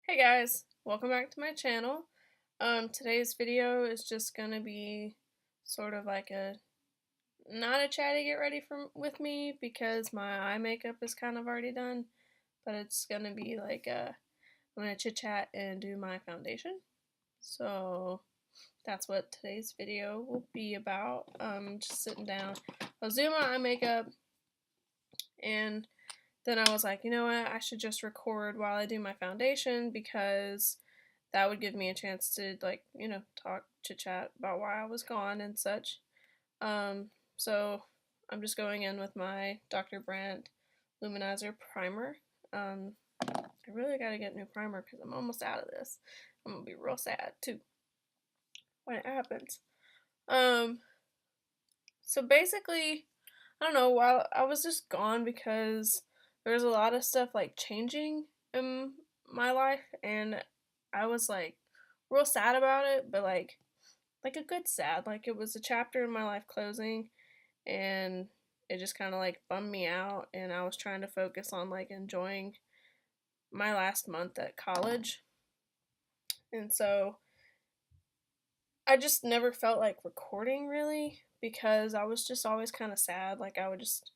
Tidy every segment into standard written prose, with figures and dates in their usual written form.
Hey guys, welcome back to my channel. Today's video is just gonna be sort of like not a chatty get ready with me because my eye makeup is kind of already done, but it's gonna be like I'm gonna chit chat and do my foundation. So that's what today's video will be about. Just sitting down. I was doing my eye makeup and then I was like, you know what, I should just record while I do my foundation because that would give me a chance to talk chit chat about why I was gone and such. So I'm just going in with my Dr. Brandt Luminizer primer. I really gotta get new primer because I'm almost out of this. I'm gonna be real sad too when it happens. Um, so basically, I don't know. While I was just gone because there was a lot of stuff like changing in my life, and I was like real sad about it, but like a good sad. Like it was a chapter in my life closing, and it just kind of like bummed me out, and I was trying to focus on like enjoying my last month at college, and so I just never felt like recording really because I was just always kind of sad. Like I would just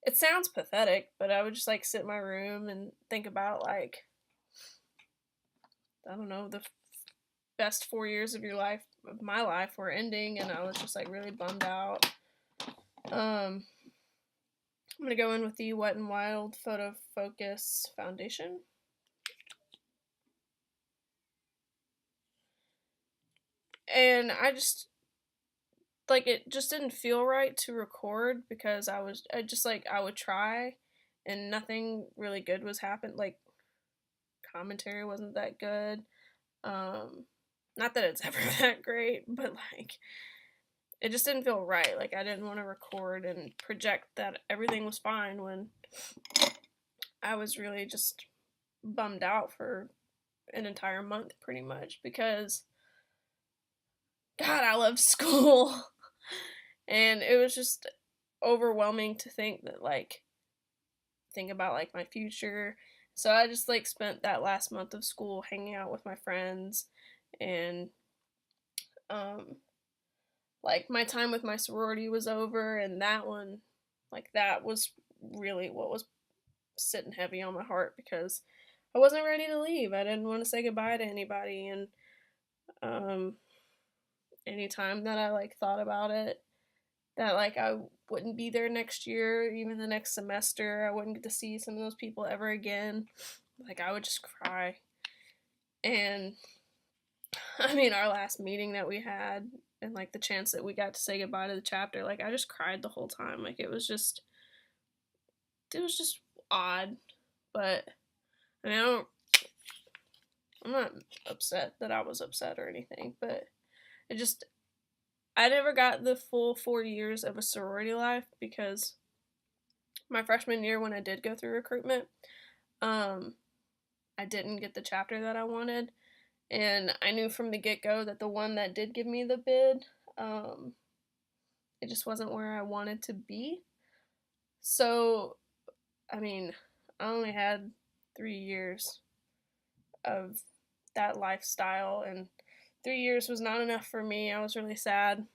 it sounds pathetic, but I would just like sit in my room and think about like I don't know, the best 4 years of my life were ending, and I was just like really bummed out. I'm gonna go in with the Wet n Wild Photo Focus foundation. And it just didn't feel right to record because I would try and nothing really good was happening. Like commentary wasn't that good. Not that it's ever that great, but like it just didn't feel right. Like I didn't want to record and project that everything was fine when I was really just bummed out for an entire month pretty much because God, I love school. And it was just overwhelming to think that think about like my future. So I just like spent that last month of school hanging out with my friends and um like my time with my sorority was over, and that was really what was sitting heavy on my heart because I wasn't ready to leave. I didn't want to say goodbye to anybody, and um anytime that I like thought about it, that like I wouldn't be there next year, even the next semester, I wouldn't get to see some of those people ever again. Like I would just cry. And I mean, our last meeting that we had and like the chance that we got to say goodbye to the chapter, like I just cried the whole time. Like it was just odd. But I mean, I'm not upset that I was upset or anything, but it just I never got the full 4 years of a sorority life because my freshman year when I did go through recruitment, um, I didn't get the chapter that I wanted, and I knew from the get go that the one that did give me the bid, um, it just wasn't where I wanted to be. So, I mean, I only had 3 years of that lifestyle, and 3 years was not enough for me. I was really sad.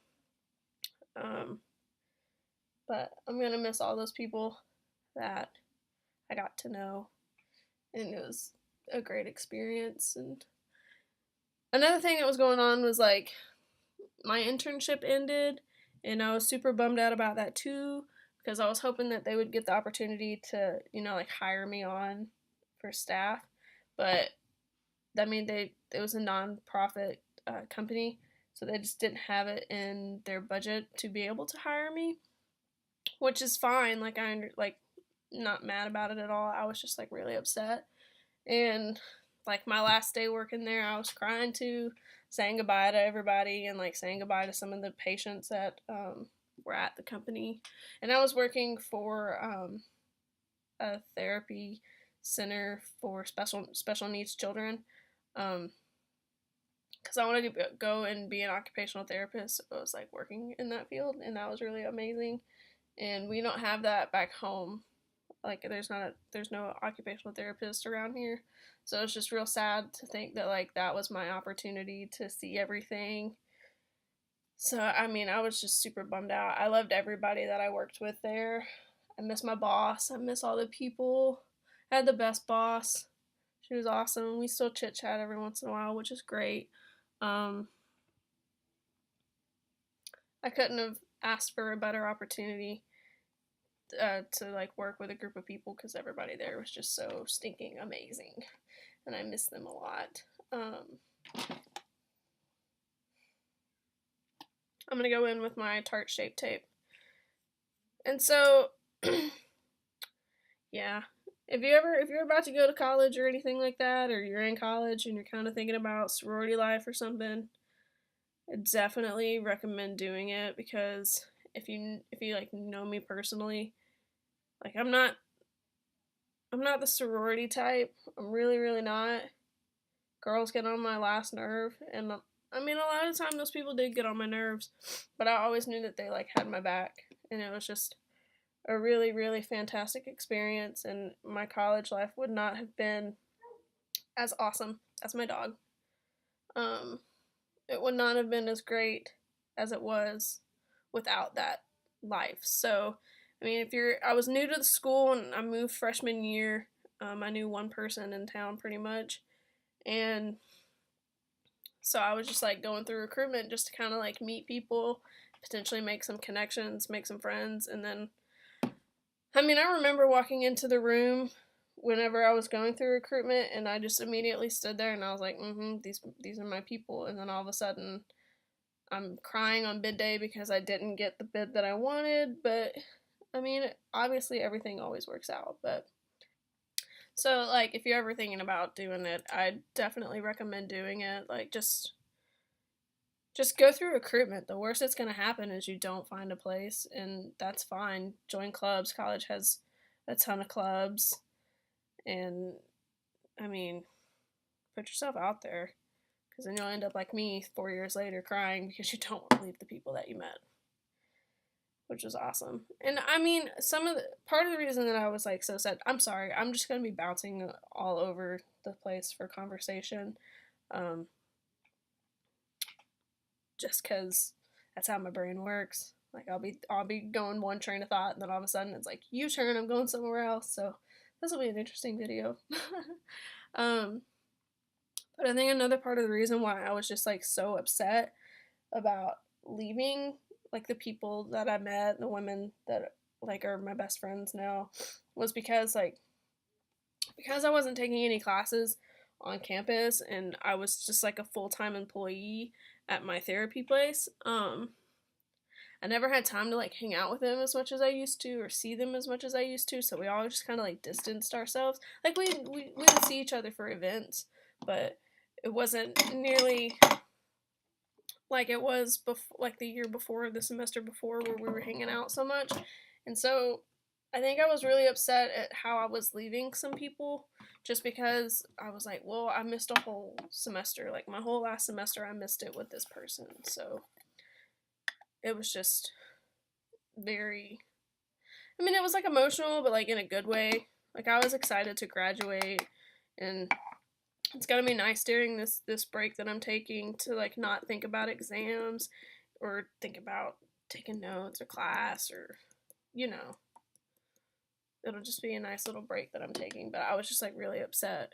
Um, but I'm gonna miss all those people that I got to know, and it was a great experience. And another thing that was going on was like my internship ended, and I was super bummed out about that too because I was hoping that they would get the opportunity to, like hire me on for staff, but I mean it was a non-profit company, so they just didn't have it in their budget to be able to hire me, which is fine. Like not mad about it at all. I was just like really upset. And like my last day working there, I was crying too, saying goodbye to everybody and like saying goodbye to some of the patients that were at the company. And I was working for a therapy center for special needs children. Because I wanted to go and be an occupational therapist. So I was like working in that field, and that was really amazing. And we don't have that back home. Like there's no occupational therapist around here. So it's just real sad to think that like that was my opportunity to see everything. So I mean, I was just super bummed out. I loved everybody that I worked with there. I miss my boss. I miss all the people. I had the best boss. She was awesome. We still chit chat every once in a while, which is great. Um, I couldn't have asked for a better opportunity to like work with a group of people because everybody there was just so stinking amazing, and I miss them a lot. I'm gonna go in with my tart shape tape, and so yeah. If you're about to go to college or anything like that, or you're in college and you're kind of thinking about sorority life or something, I definitely recommend doing it because if you like know me personally, like I'm not the sorority type. I'm really not. Girls get on my last nerve, and I mean a lot of the time those people did get on my nerves, but I always knew that they like had my back, and it was just a really fantastic experience, and my college life would not have been as awesome as my dog. Um, it would not have been as great as it was without that life. So, I mean, I was new to the school and I moved freshman year. I knew one person in town pretty much, and so I was just like going through recruitment just to kind of like meet people, potentially make some connections, make some friends, and then I mean, I remember walking into the room whenever I was going through recruitment, and I just immediately stood there and I was like, these are my people. And then all of a sudden, I'm crying on bid day because I didn't get the bid that I wanted. But I mean, obviously, everything always works out. But so, like, if you're ever thinking about doing it, I definitely recommend doing it. Like, just go through recruitment. The worst that's going to happen is you don't find a place, and that's fine. Join clubs. College has a ton of clubs, and I mean, put yourself out there because then you'll end up like me 4 years later crying because you don't want to leave the people that you met, which was awesome. And I mean, part of the reason that I was like so sad. I'm sorry. I'm just going to be bouncing all over the place for conversation. Um, just because that's how my brain works. Like I'll be going one train of thought, and then all of a sudden it's like U-turn. I'm going somewhere else. So this will be an interesting video. um, but I think another part of the reason why I was just like so upset about leaving, like the people that I met, the women that like are my best friends now, was because I wasn't taking any classes on campus and I was just like a full-time employee at my therapy place. I never had time to like hang out with them as much as I used to or see them as much as I used to, so we all just kind of like distanced ourselves. Like we would see each other for events, but it wasn't nearly like it was like the year before, the semester before, where we were hanging out so much. And so I think I was really upset at how I was leaving some people just because I was like, well, I missed a whole semester. Like my whole last semester, I missed it with this person. So it was just very, I mean, it was like emotional, but like in a good way. Like I was excited to graduate, and it's gonna be nice during this break that I'm taking to like not think about exams or think about taking notes or class or you know it'll just be a nice little break that I'm taking. But I was just like really upset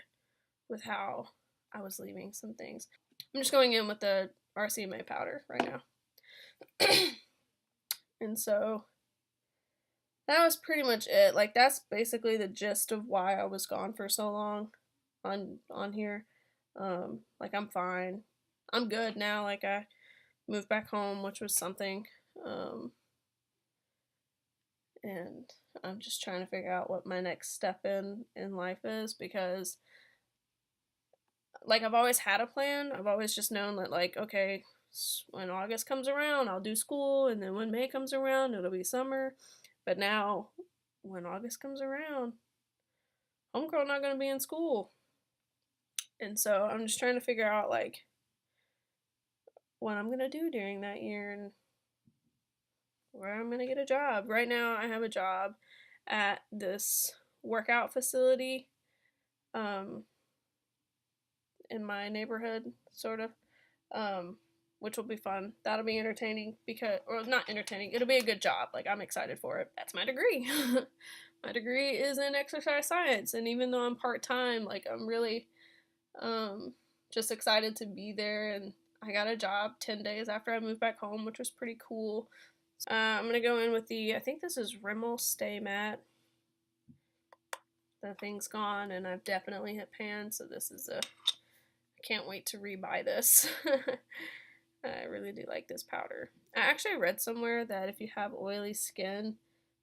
with how I was leaving some things. I'm just going in with the RCMA powder right now. And so that was pretty much it. Like that's basically the gist of why I was gone for so long on here. Like I'm fine. I'm good now. Like I moved back home, which was something. And I'm just trying to figure out what my next step in life is because like I've always had a plan. I've always just known that like okay, when August comes around, I'll do school, and then when May comes around, it'll be summer. But now, when August comes around, homegirl not gonna be in school, and so I'm just trying to figure out like what I'm gonna do during that year and where I'm gonna get a job. Right now, I have a job at this workout facility in my neighborhood, sort of, which will be fun. That'll be entertaining or not entertaining, it'll be a good job. Like, I'm excited for it. That's my degree. My degree is in exercise science, and even though I'm part-time, like, I'm really just excited to be there. And I got a job 10 days after I moved back home, which was pretty cool. I'm gonna go in with I think this is Rimmel Stay Matte. The thing's gone, and I've definitely hit pan, so this is I can't wait to rebuy this. I really do like this powder. I actually read somewhere that if you have oily skin,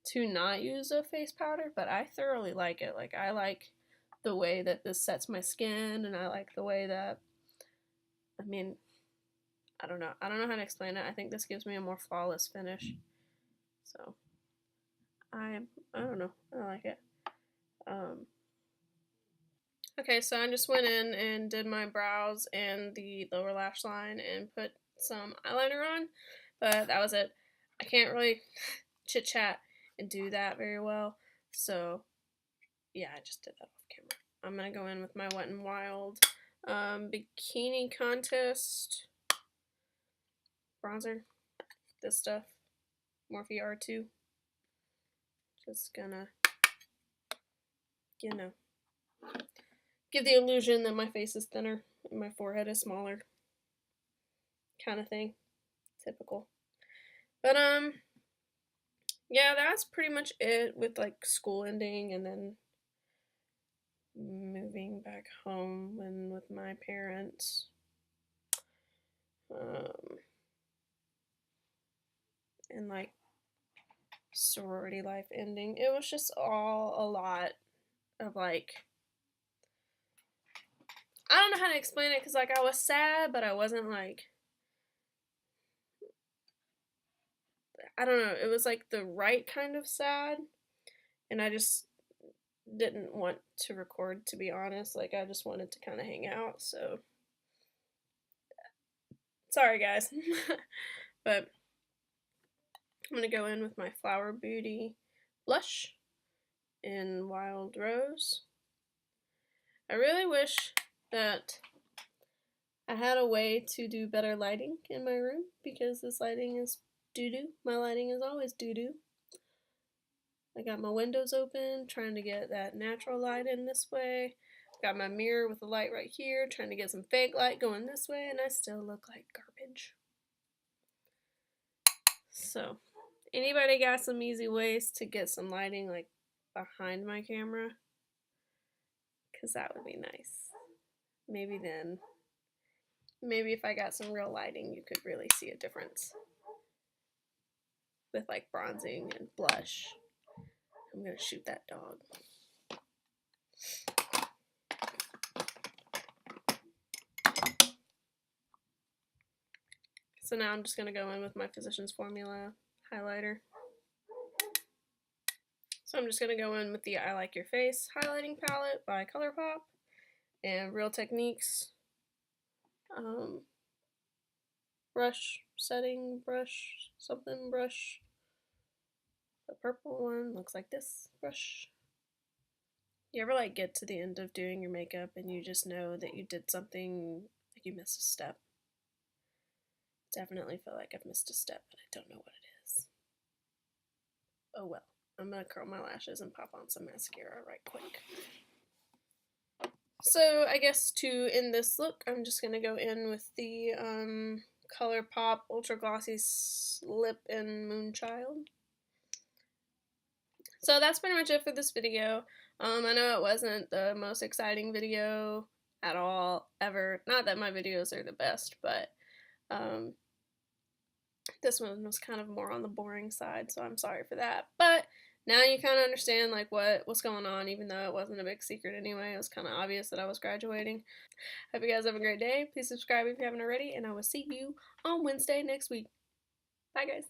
to not use a face powder, but I thoroughly like it. Like, I like the way that this sets my skin, and I like the way that, I mean, I don't know how to explain it. I think this gives me a more flawless finish. So, I don't know. I like it. Okay, so I just went in and did my brows and the lower lash line and put some eyeliner on, but that was it. I can't really chit-chat and do that very well, so yeah, I just did that off camera. I'm gonna go in with my Wet n Wild Bikini Contest bronzer, this stuff, Morphe R2. Just gonna, you know, give the illusion that my face is thinner and my forehead is smaller, kind of thing. Typical. But yeah, that's pretty much it with like school ending and then moving back home and with my parents. And like sorority life ending. It was just all a lot of like, I don't know how to explain it, because like I was sad, but I wasn't like, I don't know, it was like the right kind of sad, and I just didn't want to record, to be honest. Like, I just wanted to kind of hang out, so sorry guys. But I'm gonna go in with my Flower Beauty blush in Wild Rose. I really wish that I had a way to do better lighting in my room, because this lighting is doo-doo. My lighting is always doo-doo. I got my windows open, trying to get that natural light in this way. Got my mirror with the light right here, trying to get some fake light going this way, and I still look like garbage. So, anybody got some easy ways to get some lighting like behind my camera? Because that would be nice. Maybe then, maybe if I got some real lighting, you could really see a difference with like bronzing and blush. I'm gonna shoot that dog. So now I'm just gonna go in with my Physicians Formula highlighter. So I'm just gonna go in with the I Like Your Face highlighting palette by ColourPop and Real Techniques brush, setting brush, something brush. The purple one looks like this brush. You ever like get to the end of doing your makeup and you just know that you did something, like you missed a step? Definitely feel like I've missed a step, but I don't know what it is. Oh well. I'm gonna curl my lashes and pop on some mascara right quick. So I guess to end this look, I'm just gonna go in with the ColourPop Ultra Glossy Lip in Moonchild. So that's pretty much it for this video. I know it wasn't the most exciting video at all, ever. Not that my videos are the best, but this one was kind of more on the boring side, so I'm sorry for that. But now you kind of understand like what's going on, even though it wasn't a big secret anyway. It was kind of obvious that I was graduating. Hope you guys have a great day. Please subscribe if you haven't already, and I will see you on Wednesday next week. Bye, guys.